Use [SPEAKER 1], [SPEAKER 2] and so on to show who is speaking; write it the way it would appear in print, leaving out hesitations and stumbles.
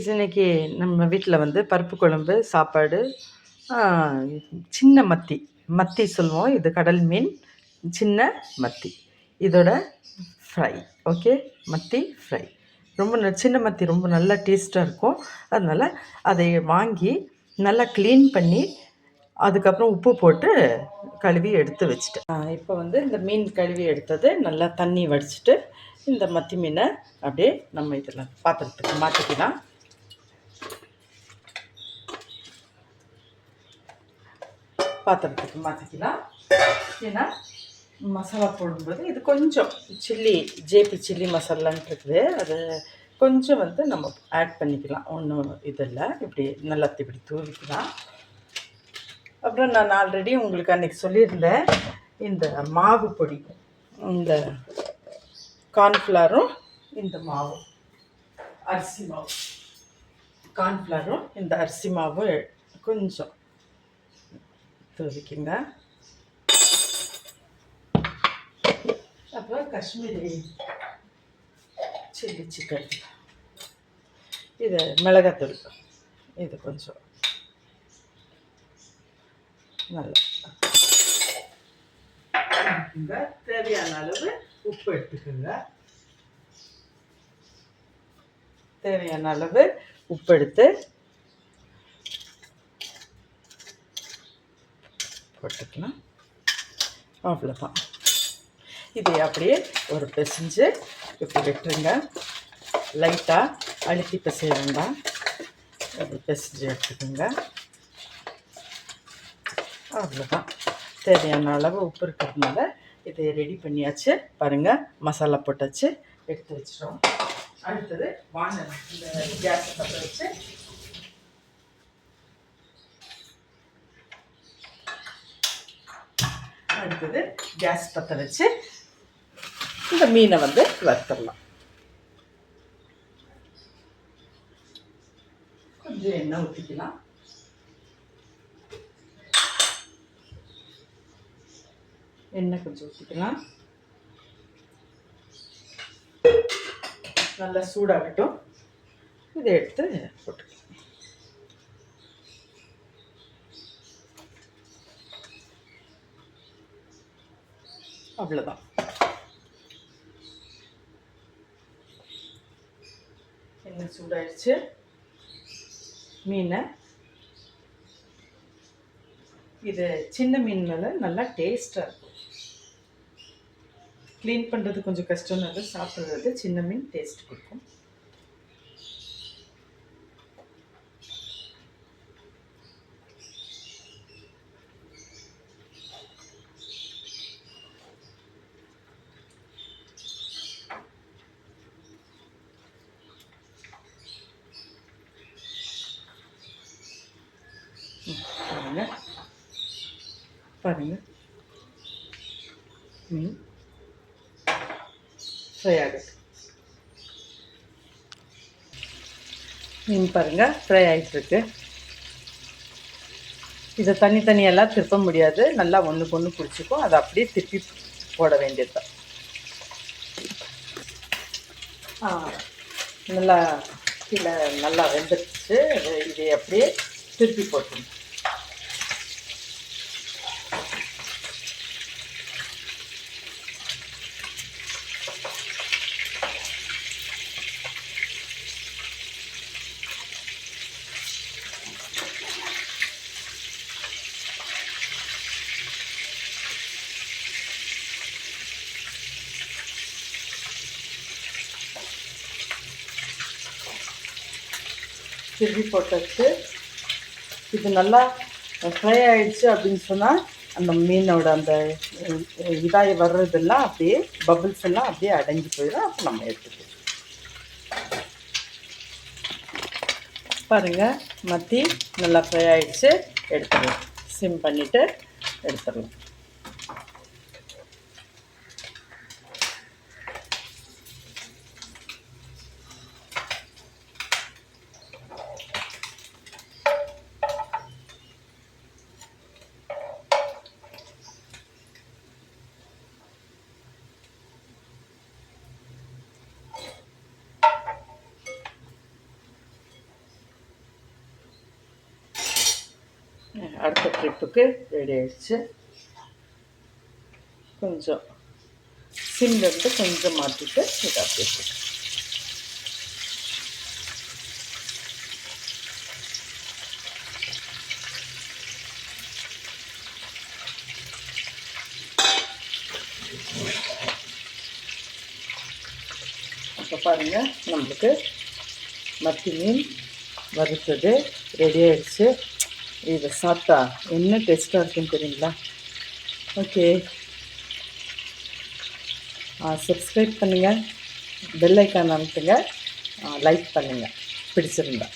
[SPEAKER 1] குட்டீஸ், இன்னைக்கு நம்ம வீட்டில் வந்து பருப்பு குழம்பு, சாப்பாடு, ஆ, சின்ன மத்தி மத்தி சொல்லுவோம். இது கடல் மீன், சின்ன மத்தி. இதோட ஃப்ரை. ஓகே, மத்தி ஃப்ரை. ரொம்ப சின்ன மத்தி ரொம்ப நல்லா டேஸ்ட்டாக இருக்கும். அதனால் அதை வாங்கி நல்லா க்ளீன் பண்ணி அதுக்கப்புறம் உப்பு போட்டு கழுவி எடுத்து வச்சுட்டேன். இப்போ வந்து இந்த மீன் கழுவி எடுத்தது நல்லா தண்ணி வடிச்சிட்டு இந்த மத்தி மீனை அப்படியே நம்ம இதில் பாத்திரத்துக்கு மாற்றிக்கலாம். ஏன்னா மசாலா போடும்போது இது கொஞ்சம் ஜேபி சில்லி மசாலான்ட்டு இருக்குது, அது கொஞ்சம் வந்து நம்ம ஆட் பண்ணிக்கலாம். ஒன்றும் இதில் இப்படி நல்லா இப்படி தூவிக்கலாம். அப்புறம் நான் ஆல்ரெடி உங்களுக்கு அன்றைக்கி சொல்லியிருந்தேன், இந்த மாவு பொடி, இந்த கார்ன்ஃப்ளவரும் இந்த மாவும், அரிசி மாவு, கார்ன்ஃப்ளவரும் இந்த அரிசி மாவும் கொஞ்சம் தூவிக்குங்க. அப்புறம் காஷ்மீரி சில்லி சிக்கன், இது மிளகாத்தூள், இது கொஞ்சம் நல்லா தேவையான அளவு உப்பு எடுத்துக்கோங்க. தேவையான அளவு உப்பு எடுத்து போட்டுக்கலாம். அவ்வளோதான். இதை அப்படியே ஒரு பிசைஞ்சு இப்படி விட்டுருங்க. லைட்டாக அழுத்தி பிசைய வேண்டாம், அப்படி பிசைஞ்சு எடுத்துக்கோங்க. அவ்வளோதான். தேவையான அளவு உப்பு இருக்கிறதுனால இதை ரெடி பண்ணியாச்சு. பாருங்கள், மசாலா போட்டாச்சு, எடுத்து வச்சிட்டோம். அடுத்தது வானல், இந்த கேஸை பற்ற வச்சு கேஸ் பற்ற வச்சு இந்த மீனை வந்து வறுத்துடலாம். கொஞ்சம் எண்ணெய் ஊற்றிக்கலாம். எண்ணெய் கொஞ்சம் ஊற்றிக்கலாம். நல்லா சூடாகட்டும். இதை எடுத்து போட்டுக்கலாம். அவ்வளோதான். எண்ணெய் சூடாயிடுச்சு. மீனை, இது சின்ன மீன் மேலே நல்லா டேஸ்ட்டாக இருக்கும். க்ளீன் பண்ணுறது கொஞ்சம் கஷ்டம்னால சாப்பிட்றது சின்ன மீன் டேஸ்ட் கொடுக்கும். பாருங்கள், மீன் ஃப்ரை ஆகுது. மீன் பாருங்கள் ஃப்ரை ஆகிட்டுருக்கு. இதை தனித்தனியெல்லாம் திருப்ப முடியாது, நல்லா ஒன்றுக்கு ஒன்று பிடிச்சிக்கும். அதை அப்படியே திருப்பி போட வேண்டியது தான். நல்லா கீழே நல்லா வெந்துடுச்சு. இதை அப்படியே திருப்பி போட்டுருங்க. திருப்பி போட்டாச்சு. இது நல்லா ஃப்ரை ஆகிடுச்சு அப்படின்னு சொன்னால் அந்த மீனோட அந்த இதாகி வர்றதெல்லாம் அப்படியே பபிள்ஸ் எல்லாம் அப்படியே அடங்கி போயிடும். அப்போ நம்ம எடுத்துக்கலாம். பாருங்கள், மத்தி நல்லா ஃப்ரை ஆகிடுச்சு. எடுத்துடலாம். சிம் பண்ணிவிட்டு எடுத்துடலாம். அடுத்த ட்ரிப்புக்கு ரெடி ஆயிடுச்சு. கொஞ்சம் சிம்லேருந்து கொஞ்சம் மாற்றிட்டு இதை அப்படியே போட்டு இப்போ பாருங்கள், நம்மளுக்கு மத்தி மீன் வறுத்தது ரெடி ஆகிடுச்சு. இதை சாப்பிட்டா என்ன டேஸ்ட்டாக இருக்குன்னு தெரியுங்களா? ஓகே, சப்ஸ்கிரைப் பண்ணுங்கள், பெல் ஐக்கான் அமுத்துங்க, லைக் பண்ணுங்கள் பிடிச்சிருந்தா.